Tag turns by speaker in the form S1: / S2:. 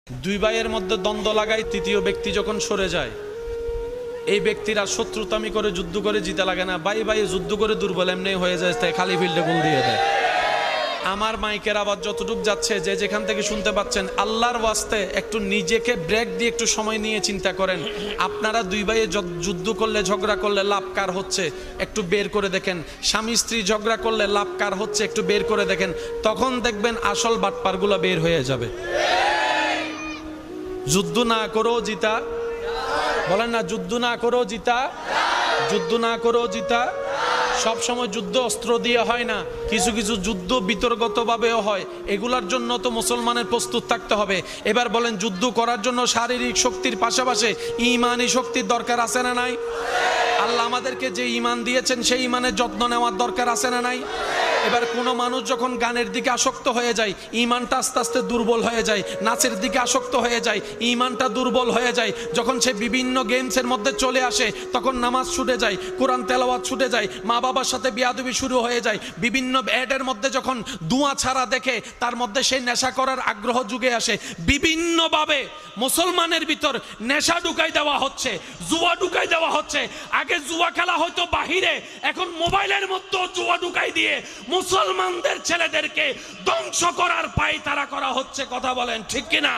S1: দুই ভাইয়ের মধ্যে দ্বন্দ্ব লাগায়, তৃতীয় ব্যক্তি যখন সরে যায়, এই ব্যক্তিরা শত্রুতামি করে যুদ্ধ করে জিতে লাগে না, ভাই ভাই যুদ্ধ করে দুর্বল এমনি হয়ে যায়, তাই খালি ফিল্ডে গোল দিয়ে দেয়। আমার মাইকের আওয়াজ যতটুক যাচ্ছে, যে যেখান থেকে শুনতে পাচ্ছেন, আল্লাহর ওয়াস্তে একটু নিজেকে ব্রেক দিয়ে একটু সময় নিয়ে চিন্তা করেন। আপনারা দুই ভাইয়ে যুদ্ধ করলে, ঝগড়া করলে লাভ কার হচ্ছে একটু বের করে দেখেন। স্বামী স্ত্রী ঝগড়া করলে লাভ কার হচ্ছে একটু বের করে দেখেন। তখন দেখবেন আসল বাটপারগুলো বের হয়ে যাবে। যুদ্ধ না করো জিতা, বলেন না, যুদ্ধ না করো জিতা, যুদ্ধ না করো জিতা। সব সময় যুদ্ধ অস্ত্র দিয়ে হয় না, কিছু কিছু যুদ্ধ বিতর্কতভাবেও হয়। এগুলার জন্য তো মুসলমানের প্রস্তুত থাকতে হবে। এবার বলেন, যুদ্ধ করার জন্য শারীরিক শক্তির পাশাপাশি ঈমানি শক্তির দরকার আছে না নাই? আল্লাহ আমাদেরকে যে ঈমান দিয়েছেন সেই ঈমানের যত্ন নেওয়ার দরকার আছে না নাই? এবার কোনো মানুষ যখন গানের দিকে আসক্ত হয়ে যায়, ঈমানটা আস্তে আস্তে দুর্বল হয়ে যায়। নাচের দিকে আসক্ত হয়ে যায়, ঈমানটা দুর্বল হয়ে যায়। যখন সে বিভিন্ন গেমসের মধ্যে চলে আসে, তখন নামাজ ছুটে যায়, কোরআন তেলাওয়াত ছুটে যায়, মা বাবার সাথে বিয়াদবি শুরু হয়ে যায়। বিভিন্ন অ্যাডের মধ্যে যখন দুয়া ছাড়া দেখে, তার মধ্যে সেই নেশা করার আগ্রহ যুগে আসে। বিভিন্নভাবে মুসলমানের ভিতর নেশা ঢুকাই দেওয়া হচ্ছে, জুয়া ঢুকাই দেওয়া হচ্ছে। আগে জুয়া খেলা হয়তো বাহিরে, এখন মোবাইলের মধ্যে জুয়া ঢুকাই দিয়ে মুসলমানদের ছেলেদেরকে ধ্বংস করার পায়তারা করা হচ্ছে। কথা বলেন ঠিক কিনা?